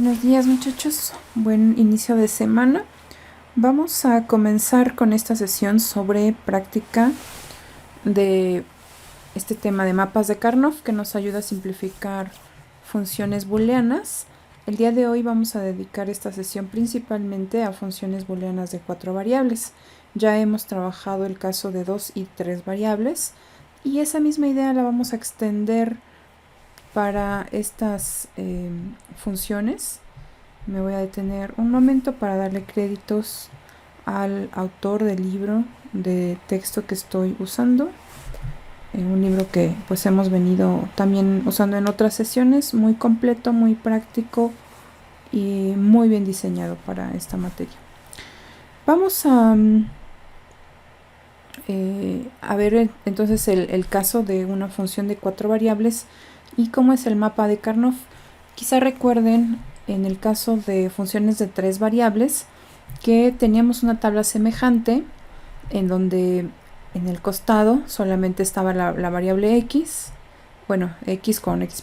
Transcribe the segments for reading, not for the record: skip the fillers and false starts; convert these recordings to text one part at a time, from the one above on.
Buenos días, muchachos, buen inicio de semana. Vamos a comenzar con esta sesión sobre práctica de este tema de mapas de Karnoff que nos ayuda a simplificar funciones booleanas. El día de hoy vamos a dedicar esta sesión principalmente a funciones booleanas de 4 variables. Ya hemos trabajado el caso de 2 y 3 variables y esa misma idea la vamos a extender para estas funciones. Me voy a detener un momento para darle créditos al autor del libro de texto que estoy usando. Un libro que pues hemos venido también usando en otras sesiones, muy completo, muy práctico y muy bien diseñado para esta materia. Vamos a ver entonces el caso de una función de 4 variables y cómo es el mapa de Karnoff. Quizá recuerden en el caso de funciones de 3 variables que teníamos una tabla semejante en donde en el costado solamente estaba la variable x, bueno, x con x',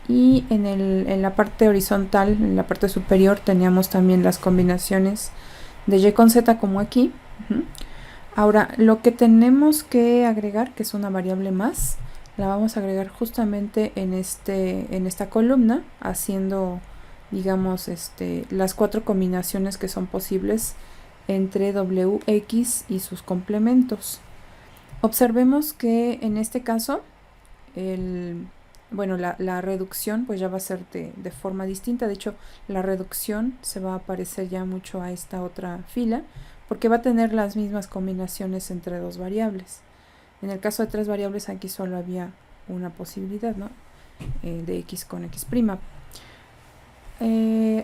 y en la parte horizontal, en la parte superior, teníamos también las combinaciones de y con z como aquí. Ahora, lo que tenemos que agregar, que es una variable más, la vamos a agregar justamente en esta columna, haciendo, digamos, las 4 combinaciones que son posibles entre wx y sus complementos. Observemos que en este caso, la reducción pues ya va a ser de forma distinta. De hecho, la reducción se va a parecer ya mucho a esta otra fila, porque va a tener las mismas combinaciones entre 2 variables. En el caso de 3 variables aquí solo había una posibilidad, ¿no? De x con x'.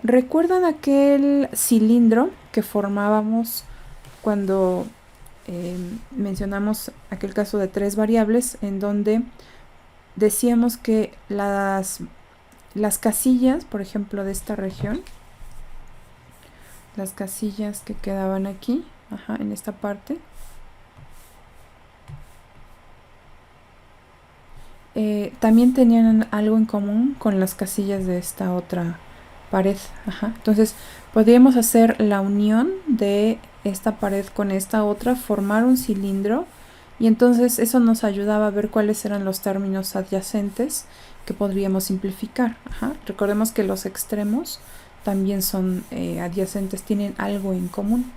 ¿Recuerdan aquel cilindro que formábamos cuando mencionamos aquel caso de 3 variables en donde decíamos que las casillas, por ejemplo, de esta región, las casillas que quedaban aquí, en esta parte, también tenían algo en común con las casillas de esta otra pared. Entonces podríamos hacer la unión de esta pared con esta otra, formar un cilindro, y entonces eso nos ayudaba a ver cuáles eran los términos adyacentes que podríamos simplificar. Recordemos que los extremos también son adyacentes, tienen algo en común.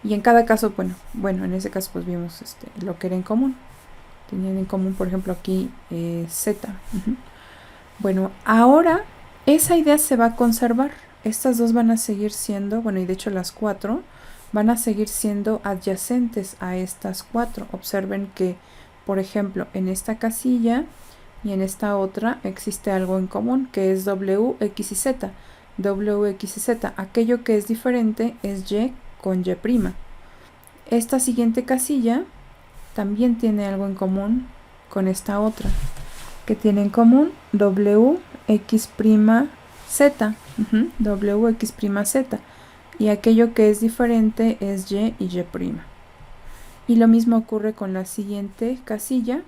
Y en cada caso, bueno, en ese caso pues vimos lo que era en común. Tenían en común, por ejemplo, aquí z. Bueno, ahora esa idea se va a conservar. Estas dos van a seguir siendo, bueno, y de hecho las 4 van a seguir siendo adyacentes a estas 4. Observen que, por ejemplo, en esta casilla y en esta otra existe algo en común, que es w, x y z. W, x y z. Aquello que es diferente es y con y'. Esta siguiente casilla también tiene algo en común con esta otra, que tiene en común w, x', z. W, x', z. Y aquello que es diferente es y y'. Y lo mismo ocurre con la siguiente casilla,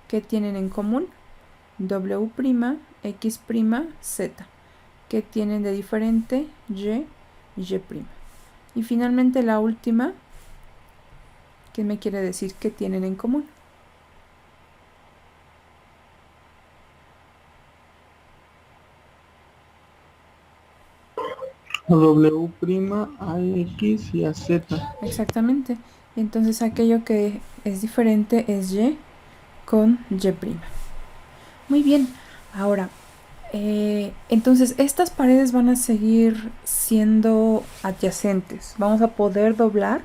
que tienen en común w', x', z, que tienen de diferente y y'. Y finalmente la última, ¿qué me quiere decir que tienen en común? A W', a X y a Z. Exactamente. Entonces aquello que es diferente es y con y'. Muy bien. Ahora, entonces estas paredes van a seguir siendo adyacentes. Vamos a poder doblar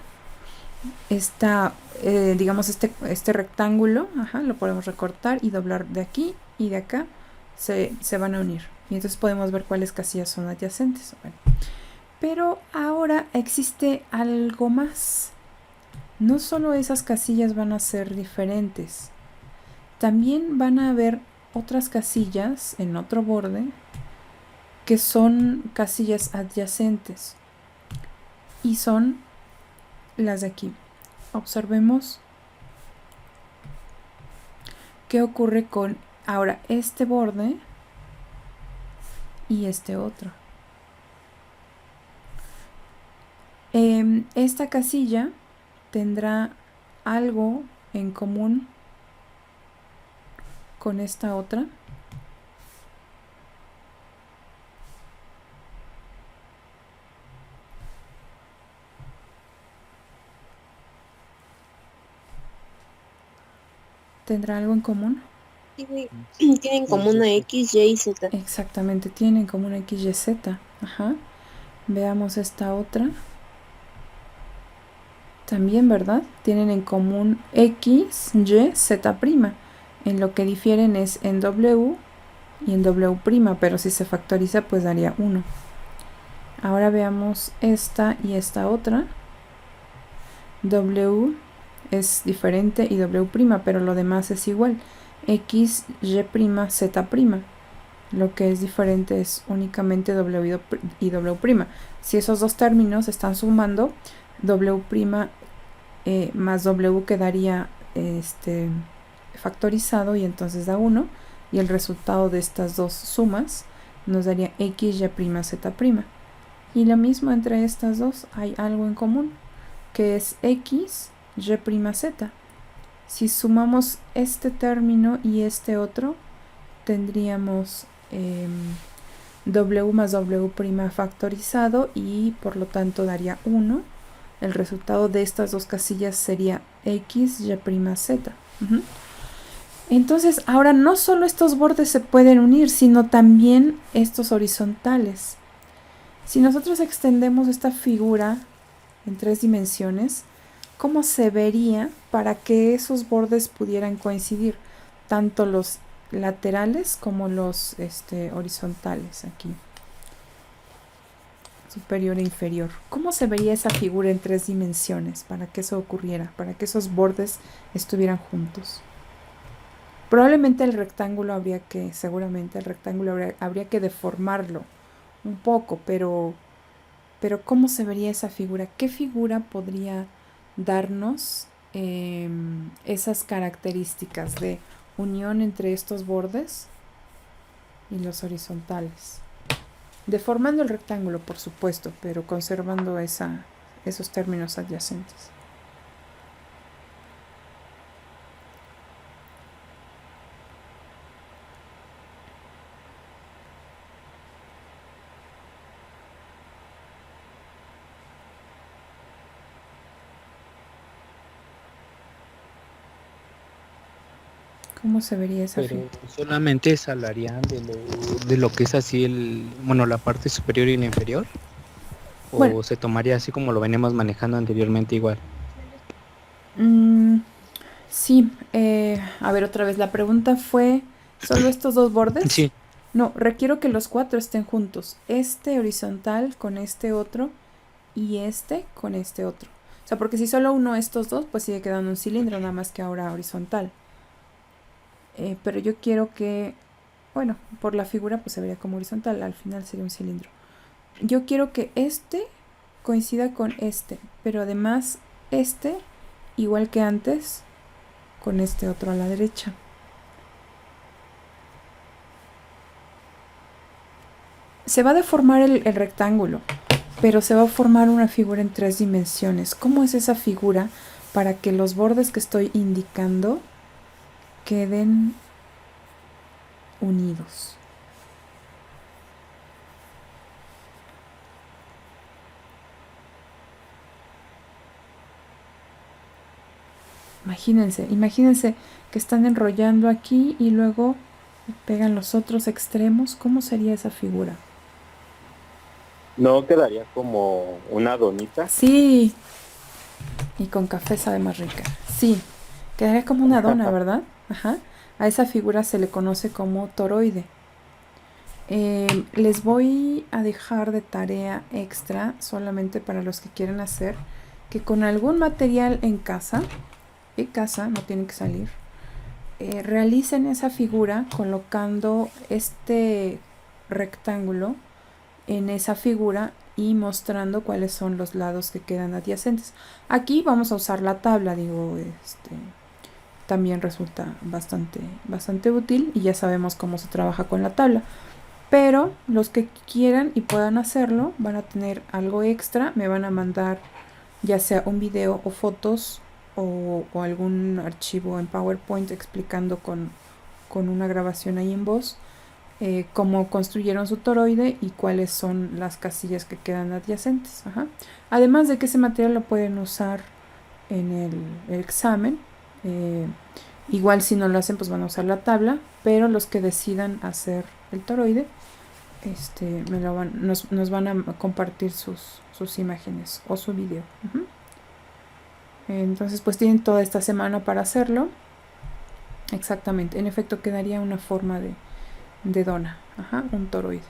digamos, este rectángulo. Lo podemos recortar y doblar de aquí y de acá. Se van a unir. Y entonces podemos ver cuáles casillas son adyacentes. Bueno. Pero ahora existe algo más. No solo esas casillas van a ser diferentes, también van a haber otras casillas en otro borde que son casillas adyacentes, y son las de aquí. Observemos qué ocurre con ahora este borde y este otro. Esta casilla tendrá algo en común con esta otra. ¿Tendrá algo en común? Tienen, tienen como una X, Y, Z. Exactamente, tienen como una X, Y, Z. Ajá. Veamos esta otra. También, ¿verdad? Tienen en común X, Y, Z'. En lo que difieren es en W y en W', pero si se factoriza pues daría 1. Ahora veamos esta y esta otra. W es diferente y W', pero lo demás es igual. X, Y', Z'. Lo que es diferente es únicamente W y W'. Si esos dos términos están sumando, W' más W quedaría factorizado y entonces da 1. Y el resultado de estas dos sumas nos daría X, Y', Z'. Y lo mismo entre estas dos, hay algo en común, que es X, Y', Z. Si sumamos este término y este otro, tendríamos W más W' factorizado y por lo tanto daría 1. El resultado de estas dos casillas sería X, Y', Z. Entonces, ahora no solo estos bordes se pueden unir, sino también estos horizontales. Si nosotros extendemos esta figura en 3 dimensiones, ¿cómo se vería para que esos bordes pudieran coincidir? Tanto los laterales como los horizontales aquí, superior e inferior. ¿Cómo se vería esa figura en 3 dimensiones para que eso ocurriera, para que esos bordes estuvieran juntos? Probablemente seguramente el rectángulo habría que deformarlo un poco, pero ¿cómo se vería esa figura? ¿Qué figura podría darnos esas características de unión entre estos bordes y los horizontales? Deformando el rectángulo, por supuesto, pero conservando esos términos adyacentes. ¿Cómo se vería esa figura? Pero solamente se hablarían de lo que es así la parte superior y la inferior. ¿O Bueno, se tomaría así como lo venimos manejando anteriormente igual? Sí, a ver otra vez, la pregunta fue, ¿solo estos dos bordes? Sí, No, requiero que los 4 estén juntos, este horizontal con este otro y este con este otro. O sea, porque si solo uno de estos dos, pues sigue quedando un cilindro, nada más que ahora horizontal. Pero yo quiero que, bueno, por la figura pues se vería como horizontal, al final sería un cilindro. Yo quiero que este coincida con este, pero además este, igual que antes, con este otro a la derecha. Se va a deformar el rectángulo, pero se va a formar una figura en 3 dimensiones. ¿Cómo es esa figura para que los bordes que estoy indicando queden unidos? Imagínense que están enrollando aquí y luego pegan los otros extremos. ¿Cómo sería esa figura? ¿No quedaría como una donita? Sí, y con café sabe más rica. Sí, quedaría como una dona, ¿verdad? Ajá. A esa figura se le conoce como toroide. Les voy a dejar de tarea extra, solamente para los que quieran hacer, que con algún material en casa, no tienen que salir, realicen esa figura colocando este rectángulo en esa figura y mostrando cuáles son los lados que quedan adyacentes. Aquí vamos a usar la tabla, también resulta bastante útil y ya sabemos cómo se trabaja con la tabla. Pero los que quieran y puedan hacerlo van a tener algo extra, me van a mandar ya sea un video o fotos o algún archivo en PowerPoint explicando con una grabación ahí en voz cómo construyeron su toroide y cuáles son las casillas que quedan adyacentes. Ajá. Además de que ese material lo pueden usar en el examen. Igual si no lo hacen pues van a usar la tabla, pero los que decidan hacer el toroide nos van a compartir sus imágenes o su video. Uh-huh. Entonces pues tienen toda esta semana para hacerlo. Exactamente, en efecto quedaría una forma de dona. Ajá, un toroide.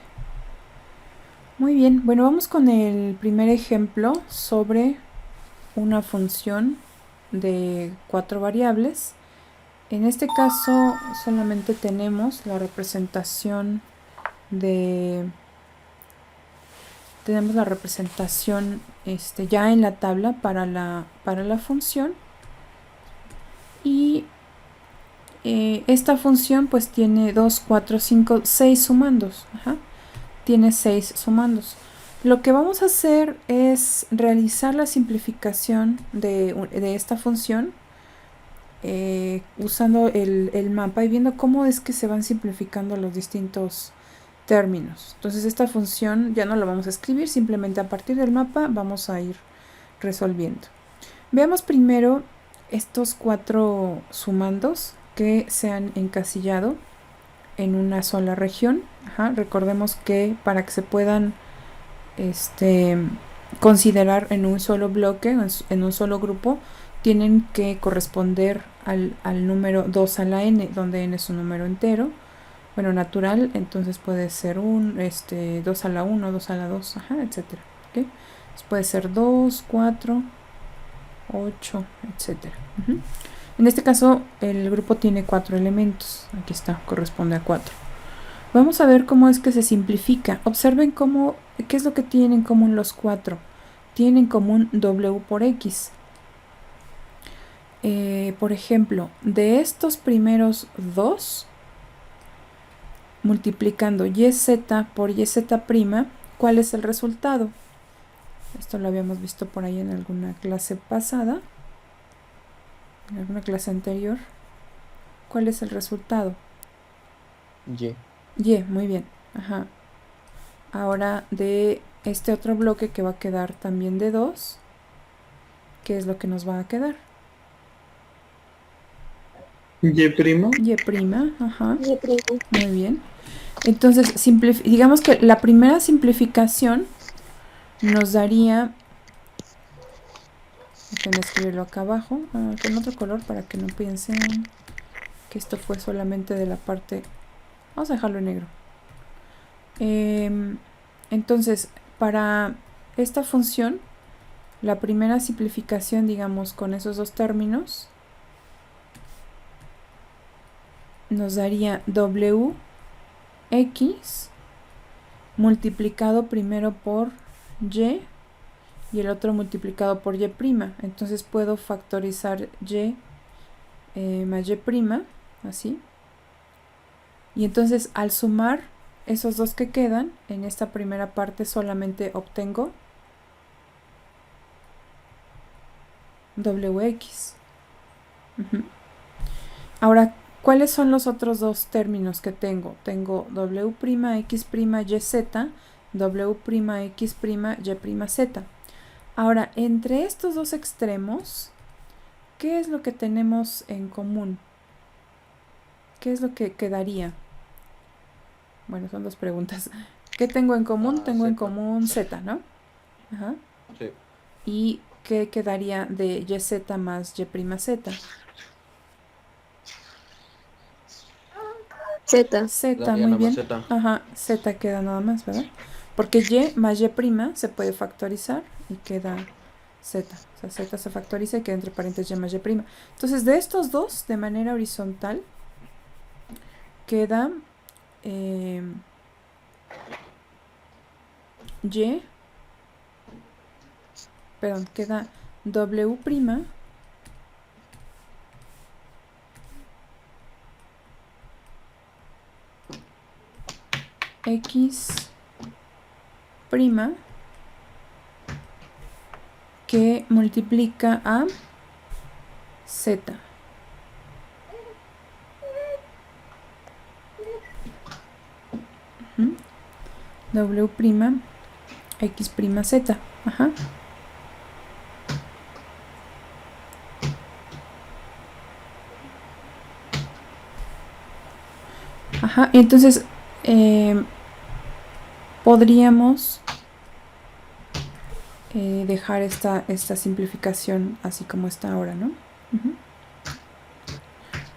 Muy bien, bueno, vamos con el primer ejemplo sobre una función de 4 variables. En este caso solamente tenemos la representación ya en la tabla para la función y esta función pues tiene 2, 4, 5, 6 sumandos. Ajá. Tiene 6 sumandos. Lo que vamos a hacer es realizar la simplificación de esta función usando el mapa y viendo cómo es que se van simplificando los distintos términos. Entonces esta función ya no la vamos a escribir, simplemente a partir del mapa vamos a ir resolviendo. Veamos primero estos 4 sumandos que se han encasillado en una sola región. Ajá, recordemos que para que se puedan considerar en un solo bloque, en un solo grupo, tienen que corresponder al número 2 a la n, donde n es un número entero, bueno, natural, entonces puede ser 2 a la 1, 2 a la 2, ajá, etcétera. ¿Okay? Puede ser 2, 4, 8, etcétera. Uh-huh. En este caso el grupo tiene 4 elementos, aquí está, corresponde a 4. Vamos a ver cómo es que se simplifica. Observen qué es lo que tienen en común los 4. Tienen en común W por X. Por ejemplo, de estos primeros 2, multiplicando YZ por YZ', ¿cuál es el resultado? Esto lo habíamos visto por ahí en alguna clase pasada, en alguna clase anterior. ¿Cuál es el resultado? Y, muy bien. Ajá. Ahora de este otro bloque que va a quedar también de 2, ¿qué es lo que nos va a quedar? Y prima. Y prima, ajá. Muy bien. Entonces, digamos que la primera simplificación nos daría, déjenme escribirlo acá abajo, con otro color para que no piensen que esto fue solamente de la parte, vamos a dejarlo en negro. Entonces, para esta función, la primera simplificación, digamos, con esos dos términos, nos daría WX multiplicado primero por Y y el otro multiplicado por Y'. Entonces puedo factorizar Y más Y', así. Y entonces al sumar esos dos que quedan, en esta primera parte solamente obtengo WX. Ahora, ¿cuáles son los otros dos términos que tengo? Tengo W'X', YZ, W'X', Y', Ahora, entre estos dos extremos, ¿qué es lo que tenemos en común? ¿Qué es lo que quedaría? Bueno, son dos preguntas. ¿Qué tengo en común? Tengo en común Z, ¿no? Ajá. Sí. ¿Y qué quedaría de YZ más Y'Z? Z, muy bien. Z. Ajá, Z queda nada más, ¿verdad? Porque Y más Y' se puede factorizar y queda Z. O sea, Z se factoriza y queda entre paréntesis Y más Y'. Entonces, de estos dos, de manera horizontal, queda queda W', X' que multiplica a Z. W' X' Z. Ajá. Ajá, entonces podríamos dejar esta simplificación así como está ahora, ¿no?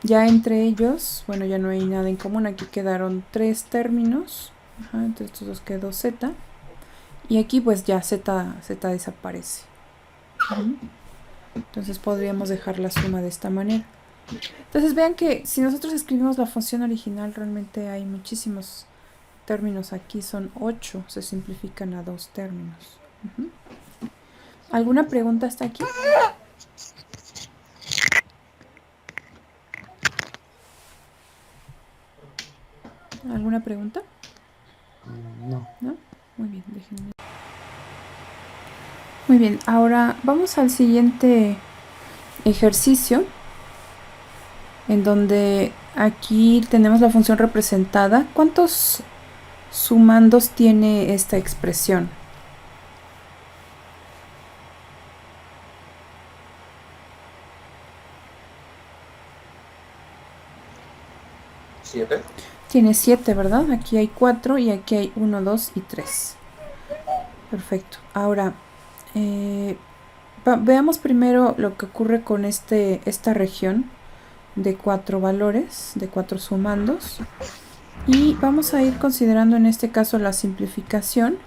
Ya entre ellos, bueno, ya no hay nada en común. Aquí quedaron 3 términos. Ajá, entre estos dos quedó Z. Y aquí pues ya Z desaparece. Entonces podríamos dejar la suma de esta manera. Entonces vean que si nosotros escribimos la función original, realmente hay muchísimos términos aquí. Son 8, se simplifican a 2 términos. ¿Alguna pregunta hasta aquí? ¿Alguna pregunta? No. ¿No? Muy bien, déjenme. Muy bien, ahora vamos al siguiente ejercicio, en donde aquí tenemos la función representada. ¿Cuántos sumandos tiene esta expresión? ¿7? Tiene 7, ¿verdad? Aquí hay 4 y aquí hay 1, 2 y 3. Perfecto. Ahora, veamos primero lo que ocurre con esta región de 4 valores, de 4 sumandos. Y vamos a ir considerando en este caso la simplificación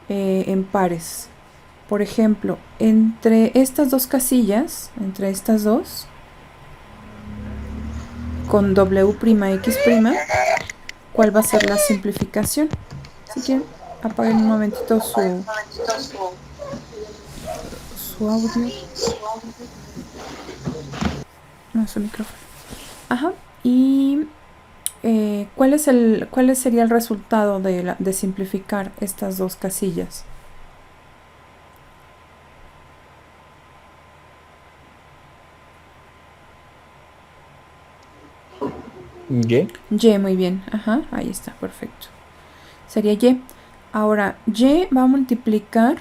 en pares. Por ejemplo, entre estas dos casillas, entre estas dos, con W'X', ¿cuál va a ser la simplificación? Si quieren, apaguen un momentito su audio. No, su micrófono. Ajá. Y ¿cuál sería el resultado de simplificar estas dos casillas? Y. Y, muy bien. Ajá, ahí está, perfecto. Sería Y. Ahora, Y va a multiplicar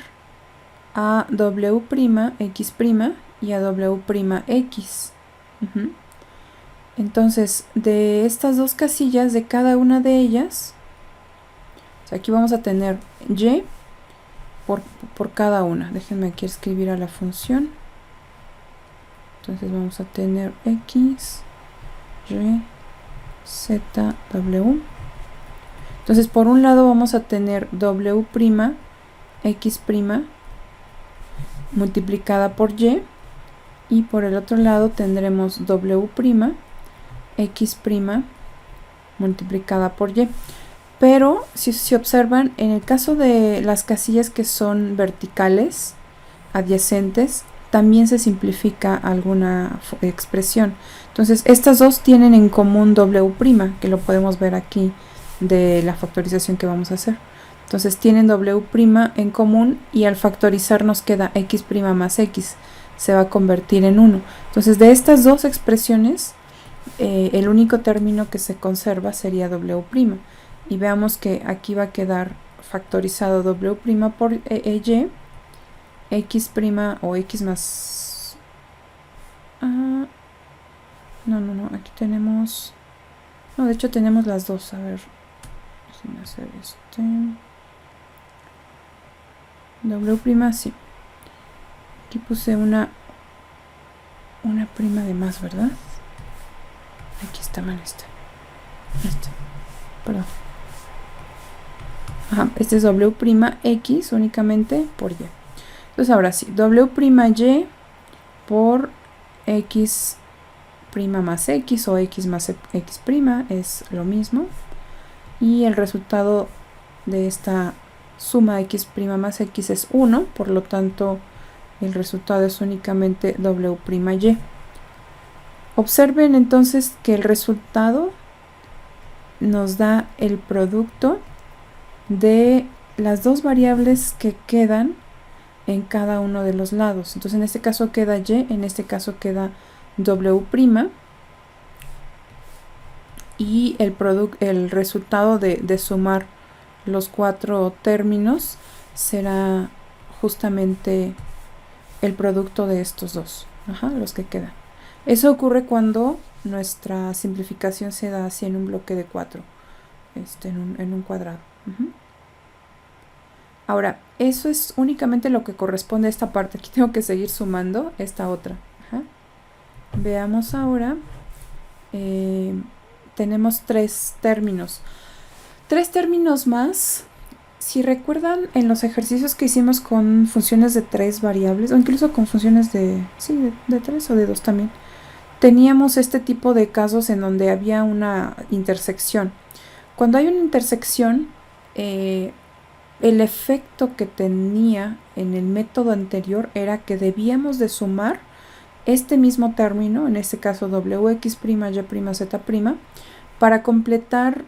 a W'X' y a W'X. Entonces, de estas dos casillas, de cada una de ellas, o sea, aquí vamos a tener Y por cada una. Déjenme aquí escribir a la función. Entonces vamos a tener X, Y, Z, W. Entonces por un lado vamos a tener W'X' multiplicada por Y, y por el otro lado tendremos W'X' multiplicada por Y. Pero si observan, en el caso de las casillas que son verticales, adyacentes, también se simplifica alguna expresión. Entonces estas dos tienen en común W', que lo podemos ver aquí de la factorización que vamos a hacer. Entonces tienen W' en común, y al factorizar nos queda X' más X, se va a convertir en 1. Entonces de estas dos expresiones, el único término que se conserva sería W'. Y veamos que aquí va a quedar factorizado W' por Y, X' o X más... no, aquí tenemos... No, de hecho tenemos las dos. A ver, déjenme hacer W', sí. Aquí puse una prima de más, ¿verdad? Aquí está mal perdón. Ajá, este es W'X únicamente por Y. Entonces ahora sí, W'Y por X' más X o X más X' es lo mismo. Y el resultado de esta suma X' más X es 1, por lo tanto el resultado es únicamente W'Y. Observen entonces que el resultado nos da el producto de las dos variables que quedan en cada uno de los lados. Entonces en este caso queda y, en este caso queda w', y el resultado de sumar los 4 términos será justamente el producto de estos dos, los que quedan. Eso ocurre cuando nuestra simplificación se da así en un bloque de 4, en un cuadrado. Ahora, eso es únicamente lo que corresponde a esta parte. Aquí tengo que seguir sumando esta otra. Veamos ahora. Tenemos 3 términos. 3 términos más. Si recuerdan, en los ejercicios que hicimos con funciones de 3 variables, o incluso con funciones de 3 o de 2 también, teníamos este tipo de casos en donde había una intersección. Cuando hay una intersección, el efecto que tenía en el método anterior era que debíamos de sumar este mismo término, en este caso wx', y', z', para completar,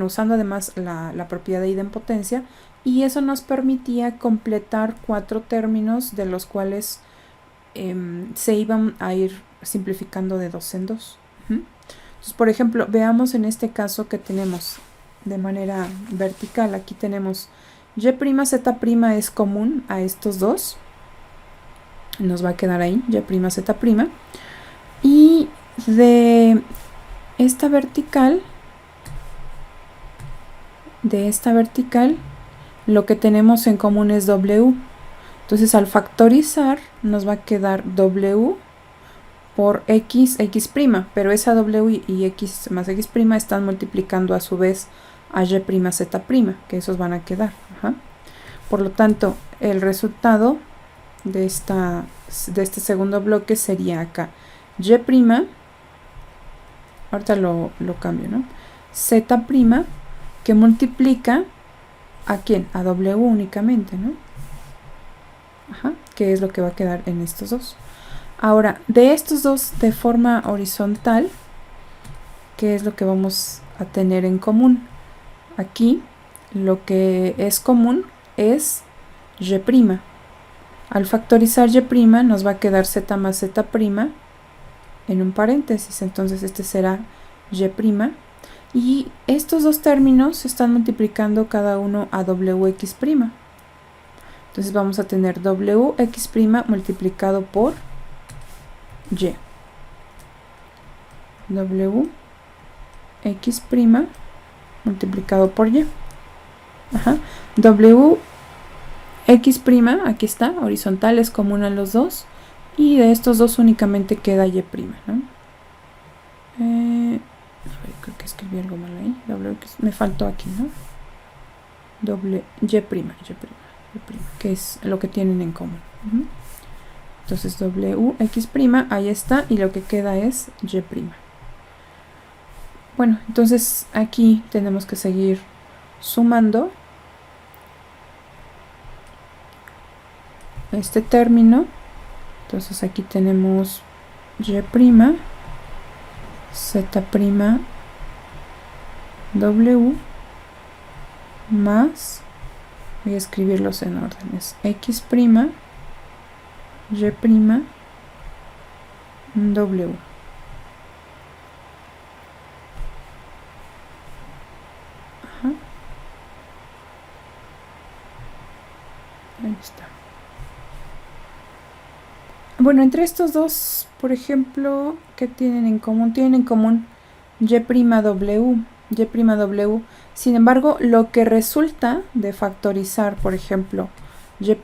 usando además la propiedad de idempotencia, y eso nos permitía completar 4 términos de los cuales se iban a ir simplificando de 2 en 2. Entonces, por ejemplo, veamos en este caso que tenemos de manera vertical. Aquí tenemos y', z' es común a estos dos. Nos va a quedar ahí, y', z'. Y de esta vertical, lo que tenemos en común es w. Entonces, al factorizar, nos va a quedar w por x', pero esa w y x más x' están multiplicando a su vez a y', z', que esos van a quedar. Por lo tanto, el resultado de este segundo bloque sería acá y', ahorita lo cambio, ¿no? Z', que multiplica ¿a quién? A w únicamente, ¿no? Que es lo que va a quedar en estos dos. Ahora, de estos dos de forma horizontal, ¿qué es lo que vamos a tener en común? Aquí lo que es común es y'. Al factorizar y' nos va a quedar z más z' en un paréntesis, entonces este será y'. Y estos dos términos se están multiplicando cada uno a wx'. Entonces vamos a tener wx' multiplicado por y. wx' multiplicado por y. wx', aquí está, horizontal, es común a los dos. Y de estos dos únicamente queda y', ¿no? Creo que escribí algo mal ahí. Me faltó aquí, ¿no? Y', que es lo que tienen en común. Entonces wx', ahí está, y lo que queda es y'. Bueno, entonces aquí tenemos que seguir sumando este término. Entonces aquí tenemos y', z', w, más, voy a escribirlos en órdenes, x', y', w. Ahí está. Bueno, entre estos dos, por ejemplo, ¿qué tienen en común? Tienen en común y', y'. Sin embargo, lo que resulta de factorizar, por ejemplo, y',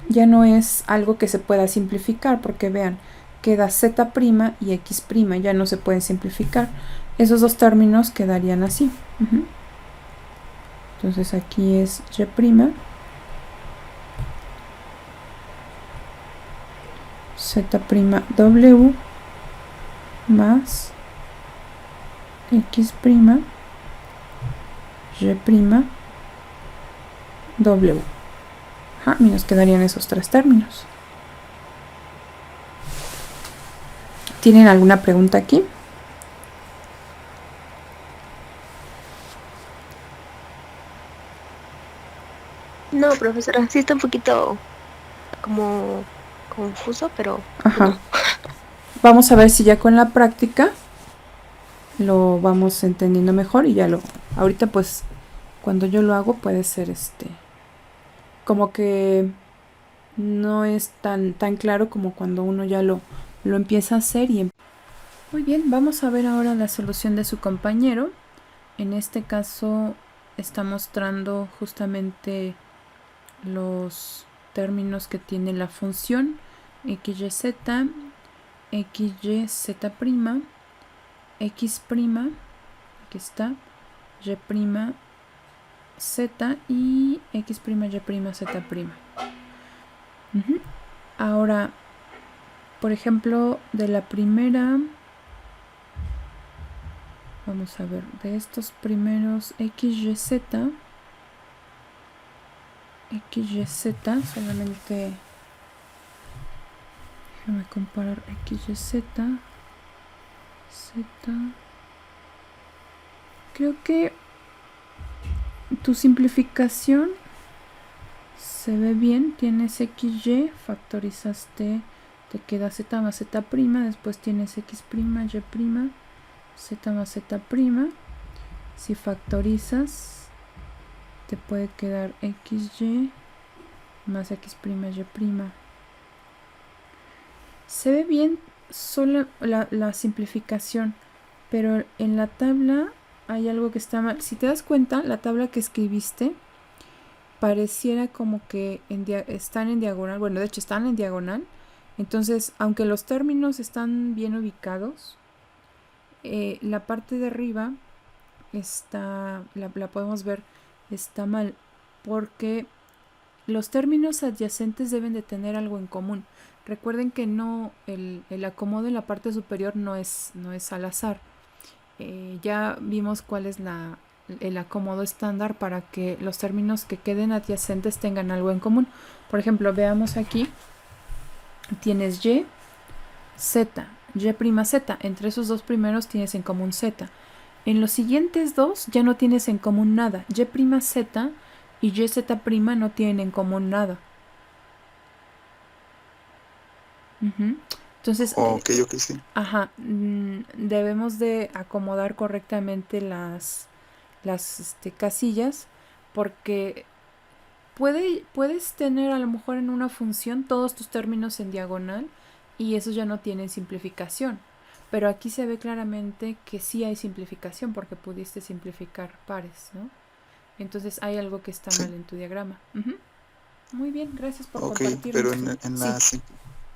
ya no es algo que se pueda simplificar, porque vean, queda z' y x', ya no se pueden simplificar. Esos dos términos quedarían así. Entonces aquí es y', z', más x', y', w. Y nos quedarían esos 3 términos. ¿Tienen alguna pregunta aquí? No, profesora, sí está un poquito como confuso, pero Ajá. no. Vamos a ver si ya con la práctica lo vamos entendiendo mejor y ya lo... Ahorita pues cuando yo lo hago puede ser como que no es tan claro como cuando uno ya lo empieza a hacer y... Muy bien, vamos a ver ahora la solución de su compañero. En este caso está mostrando justamente los términos que tiene la función xyz, xyz', x', aquí está, y' z y x', y', z'. Ujú. Ahora, por ejemplo, de la primera, vamos a ver, de estos primeros xyz, solamente déjame comparar xyz, z. Creo que tu simplificación se ve bien, tienes xy, factorizaste, te queda z más z', después tienes x', y', z más z'. Si factorizas, te puede quedar xy más x', y'. Se ve bien solo la simplificación, pero en la tabla hay algo que está mal. Si te das cuenta, la tabla que escribiste pareciera como que están en diagonal. Bueno, de hecho están en diagonal. Entonces, aunque los términos están bien ubicados, la parte de arriba la podemos ver, está mal, porque los términos adyacentes deben de tener algo en común. Recuerden que no, el acomodo en la parte superior no es al azar. Ya vimos cuál es el acomodo estándar para que los términos que queden adyacentes tengan algo en común. Por ejemplo, veamos aquí, tienes y, z, y', z. Entre esos dos primeros tienes en común z. En los siguientes dos ya no tienes en común nada. Y', z y yz' no tienen en común nada. Entonces, Ok, sí. ajá, debemos de acomodar correctamente las casillas, porque puedes tener a lo mejor en una función todos tus términos en diagonal y esos ya no tienen simplificación. Pero aquí se ve claramente que sí hay simplificación porque pudiste simplificar pares, ¿no? Entonces hay algo que está mal en tu diagrama. Muy bien, gracias por Ok, compartirnos pero tu... Sí,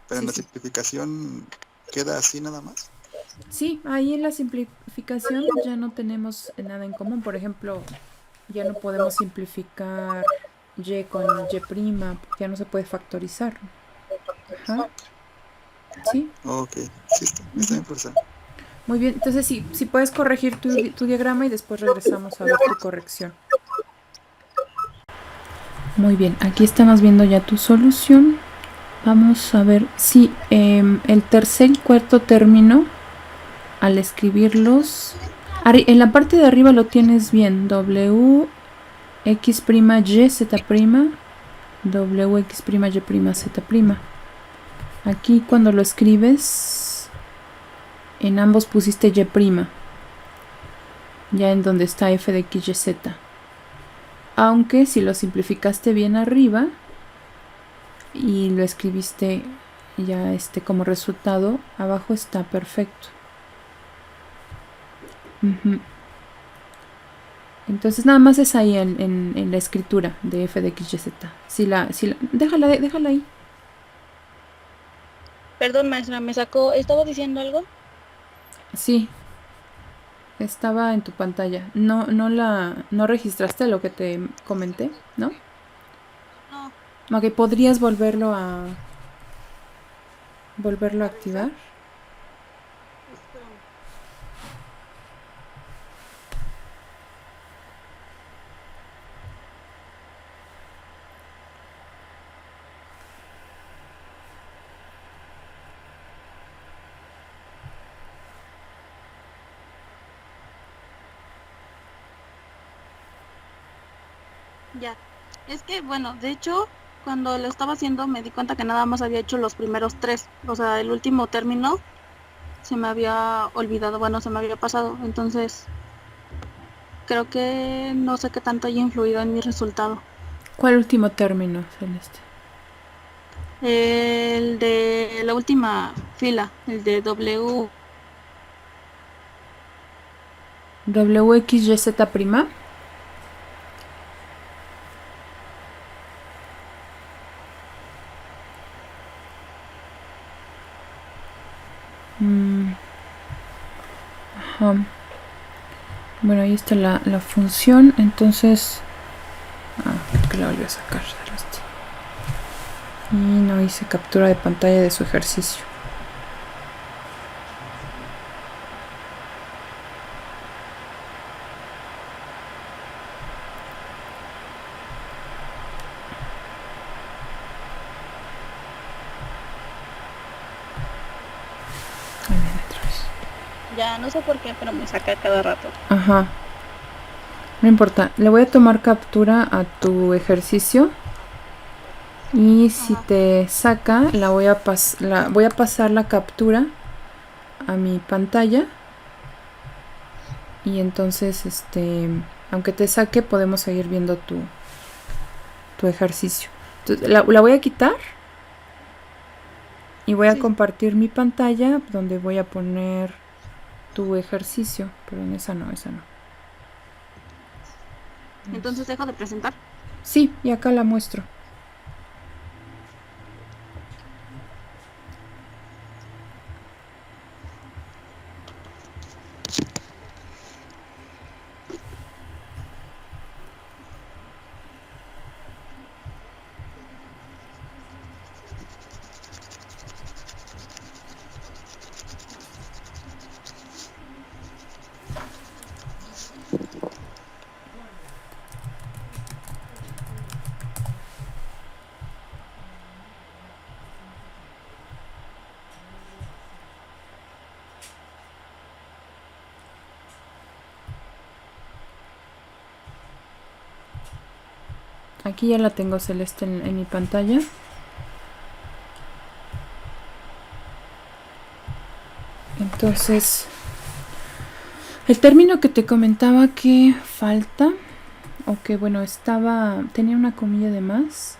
en sí, la sí. simplificación queda así nada más. Sí, ahí en la simplificación ya no tenemos nada en común. Por ejemplo, ya no podemos simplificar y con y', porque ya no se puede factorizar. Ajá, sí. Ok, sí, está Ujú. bien, profesor. Muy bien, entonces sí, si puedes corregir tu diagrama y después regresamos a ver tu corrección. Muy bien, aquí estamos viendo ya tu solución. Vamos a ver si el tercer y cuarto término, al escribirlos, en la parte de arriba lo tienes bien, w, x', y, z', w, x', y', z'. Aquí cuando lo escribes, en ambos pusiste y', ya en donde está f de x, y, z. Aunque si lo simplificaste bien arriba y lo escribiste ya como resultado, abajo está perfecto. Entonces nada más es ahí en la escritura de f de x, y, z. Déjala ahí. Perdón, maestra, me sacó. ¿Estaba diciendo algo? Sí, estaba en tu pantalla. No registraste lo que te comenté, ¿no? No. Ok, ¿podrías volverlo a A revisar. activar? Espérame. Ya. Es que, bueno, de hecho, cuando lo estaba haciendo me di cuenta que nada más había hecho los primeros tres. O sea, el último término se me había olvidado, bueno, se me había pasado. Entonces, creo que no sé qué tanto haya influido en mi resultado. ¿Cuál último término, Celeste? El de la última fila, el de W. WXYZ prima. Ajá. Bueno, ahí está la función. Entonces... ¿por qué la volví a sacar? Celeste? Y no hice captura de pantalla de su ejercicio. Ahí viene otra vez. Ya no sé por qué, pero me saca cada rato. Ajá. No importa. Le voy a tomar captura a tu ejercicio. Y si Ajá. te saca, voy a pasar la captura a mi pantalla. Y entonces, aunque te saque, podemos seguir viendo tu ejercicio. Entonces, la voy a quitar. Y voy a Sí. compartir mi pantalla donde voy a poner tu ejercicio. Pero en esa no. Entonces dejo de presentar. Sí, y acá la muestro. Aquí ya la tengo, Celeste, en mi pantalla. Entonces, el término que te comentaba que falta, o que bueno, tenía una comilla de más,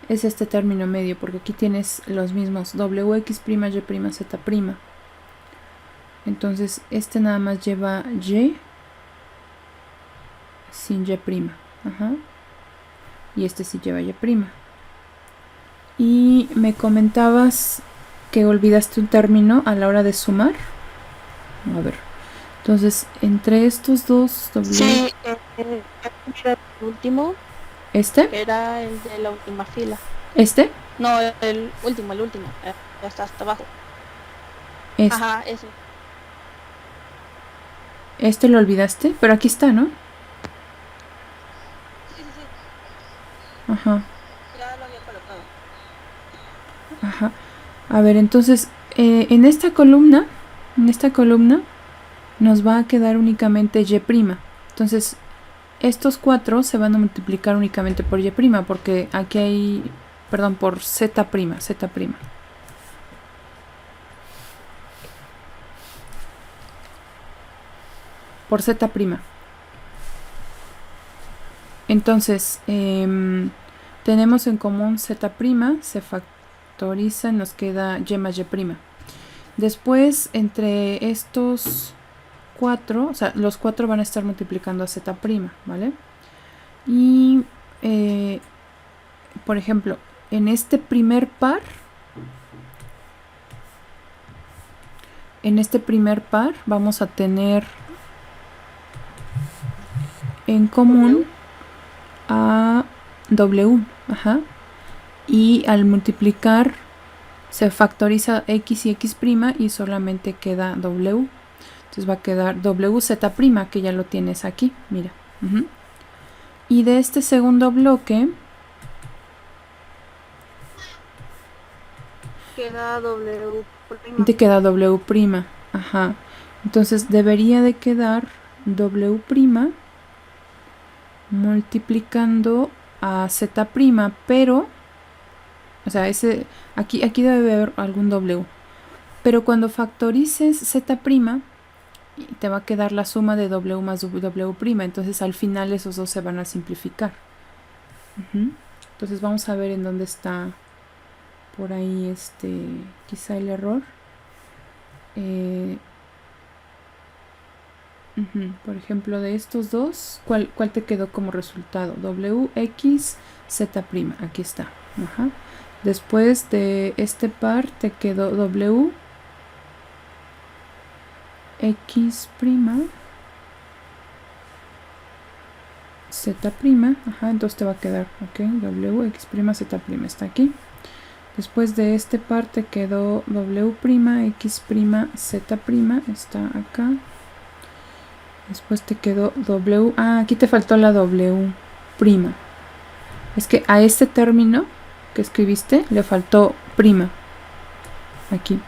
es este término medio, porque aquí tienes los mismos WX', Y', Z'. Entonces, este nada más lleva Y sin Y'. Ajá. Y este sí lleva Y'. Y me comentabas que olvidaste un término a la hora de sumar. A ver. Entonces, entre estos dos Sí, Era el último, ¿Este? era el de la última fila. ¿Este? No, el último. Ya está hasta abajo. Este. Ajá, ese. Este lo olvidaste, pero aquí está, ¿no? Sí. Ajá. Ya lo había colocado. Ajá. A ver, entonces, en esta columna nos va a quedar únicamente Y'. Entonces, estos 4 se van a multiplicar únicamente por Y', porque aquí hay, perdón, por Z'. Por Z'. Entonces, tenemos en común Z', se factoriza, nos queda Y más Y'. Después, entre estos 4, o sea, los 4 van a estar multiplicando a Z', ¿vale? Y, por ejemplo, en este primer par, vamos a tener en común a W. Ajá. Y al multiplicar se factoriza X y X' y solamente queda W. Entonces va a quedar WZ', que ya lo tienes aquí, mira. Y de este segundo bloque Queda W'. te queda W'. Ajá. Entonces debería de quedar W' multiplicando a Z', pero, o sea, aquí debe haber algún W. Pero cuando factorices Z', te va a quedar la suma de W más W'. Entonces al final esos dos se van a simplificar. Entonces vamos a ver en dónde está por ahí quizá el error. Por ejemplo, de estos dos, ¿cuál te quedó como resultado? WX Z', aquí está. Después de este par te quedó W X', Z', entonces te va a quedar, ok, W X', Z', está aquí. Después de este par te quedó W', X', Z', está acá. Después te quedó W, aquí te faltó la W'. Es que a este término que escribiste le faltó prima. Aquí.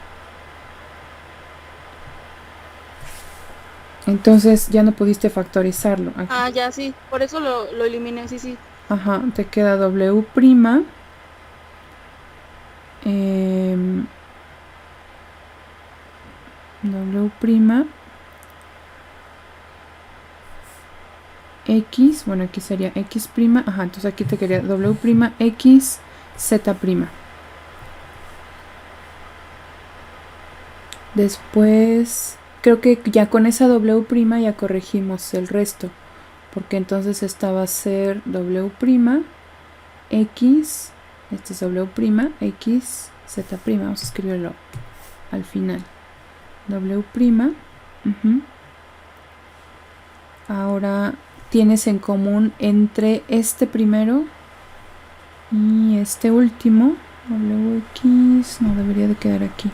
Entonces ya no pudiste factorizarlo. Aquí. Ya sí, por eso lo eliminé, sí. Te queda W'. W'. X, bueno, aquí sería X', entonces aquí te quedaría W', X, Z'. Después, creo que ya con esa W' ya corregimos el resto, porque entonces esta va a ser W', X, este es W', X, Z', vamos a escribirlo al final. W', ahora tienes en común entre este primero y este último. WX no debería de quedar aquí.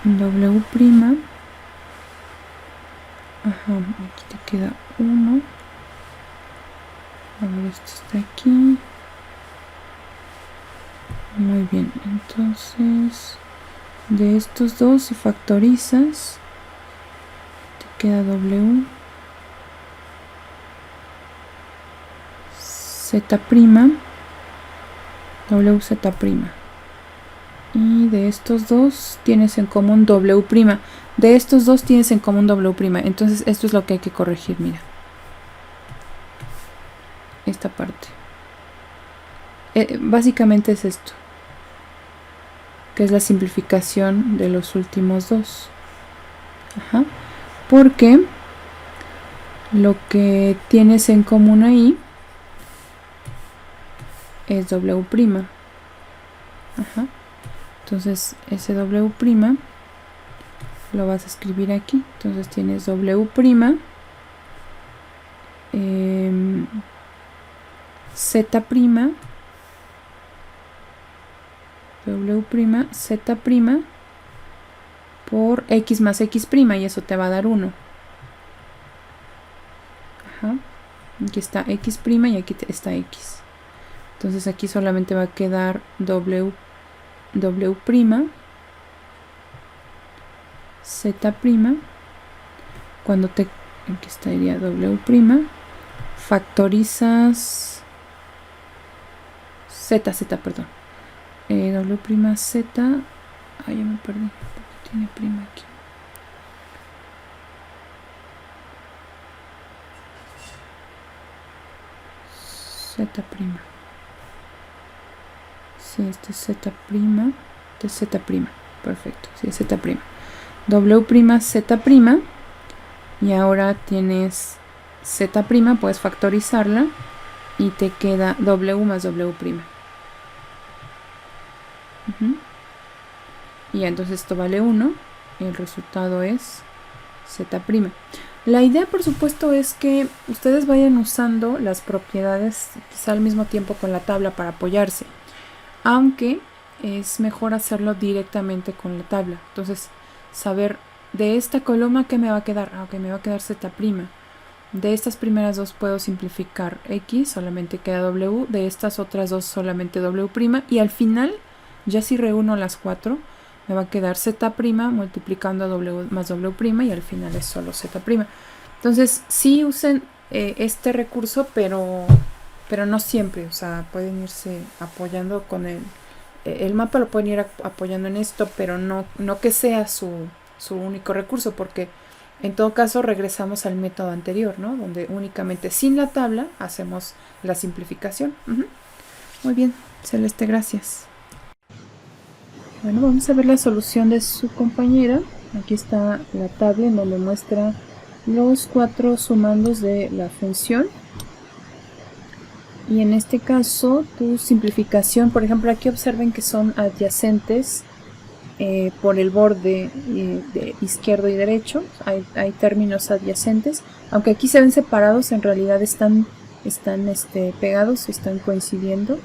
W'. Aquí te queda 1. A ver, esto está aquí. Muy bien, entonces de estos dos, si factorizas, queda W Z', WZ'. Y de estos dos tienes en común W'. De estos dos tienes en común W'. Entonces esto es lo que hay que corregir, mira. Esta parte. Básicamente es esto, que es la simplificación de los últimos dos. Porque lo que tienes en común ahí es W'. Entonces ese W' lo vas a escribir aquí. Entonces tienes W', Z', W', Z' por X más X', y eso te va a dar 1. Aquí está X' y aquí está X. Entonces aquí solamente va a quedar W', Z'. Cuando aquí estaría W', factorizas Z', perdón. W', Z'. Ya me perdí porque tiene prima aquí. Z'. Sí, este es Z'. Este es Z'. Perfecto, sí, es Z'. W', Z'. Y ahora tienes Z', puedes factorizarla y te queda W más W'. Y entonces esto vale 1 y el resultado es Z'. La idea, por supuesto, es que ustedes vayan usando las propiedades quizá al mismo tiempo con la tabla para apoyarse, aunque es mejor hacerlo directamente con la tabla. Entonces, saber de esta columna que me va a quedar, me va a quedar Z'. De estas primeras dos puedo simplificar X, solamente queda W. De estas otras dos solamente W'. Y al final, ya si reúno las 4, me va a quedar Z' multiplicando a W más W', y al final es solo Z'. Entonces, sí usen este recurso, pero no siempre. O sea, pueden irse apoyando con el mapa, lo pueden ir apoyando en esto, pero no que sea su único recurso, porque en todo caso regresamos al método anterior, ¿no? Donde únicamente sin la tabla hacemos la simplificación. Muy bien, Celeste, gracias. Bueno, vamos a ver la solución de su compañera. Aquí está la tabla en donde muestra los 4 sumandos de la función. Y en este caso, tu simplificación, por ejemplo, aquí observen que son adyacentes por el borde de izquierdo y derecho. Hay términos adyacentes. Aunque aquí se ven separados, en realidad están pegados, están coincidiendo.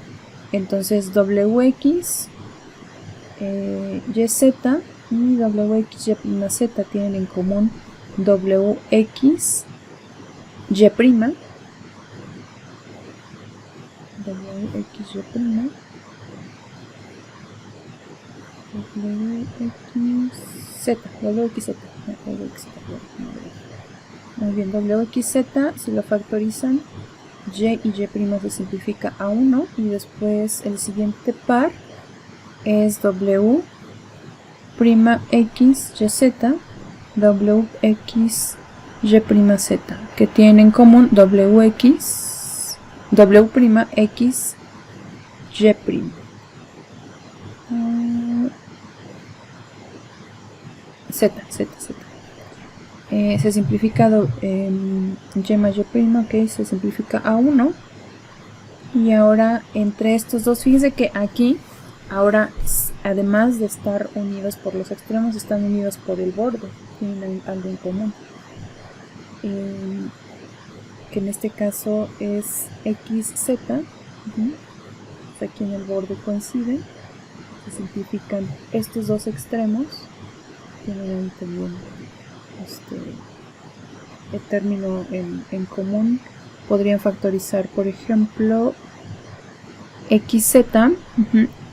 Entonces, WX, YZ y WX, YZ tienen en común WX, Y', WXY, WXZ. Muy bien, WXZ, si lo factorizan, Y y Y' se simplifica a 1 y después el siguiente par es WXYZ, WXYZ, que tienen en común WXY'. Z. Se simplifica Y más Y', ok, se simplifica a 1. Y ahora entre estos dos, fíjense que aquí, ahora además de estar unidos por los extremos, están unidos por el borde, tienen algo en común. Que en este caso es XZ, aquí en el borde coinciden, se simplifican estos dos extremos, tienen ahí también el término en común. Podrían factorizar, por ejemplo, XZ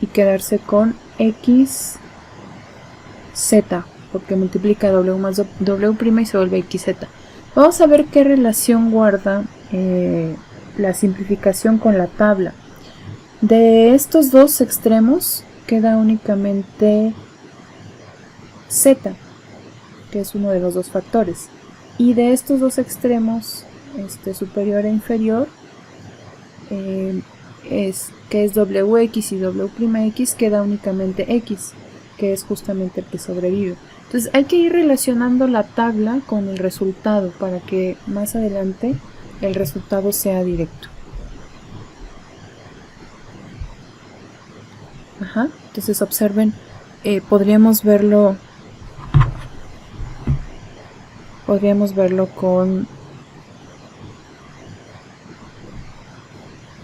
y quedarse con XZ, porque multiplica W más W' y se vuelve XZ. Vamos a ver qué relación guarda la simplificación con la tabla. De estos dos extremos queda únicamente Z, que es uno de los dos factores. Y de estos dos extremos, superior e inferior, que es WX y W'X, queda únicamente X, que es justamente el que sobrevive. Entonces hay que ir relacionando la tabla con el resultado para que más adelante el resultado sea directo. Entonces observen, podríamos verlo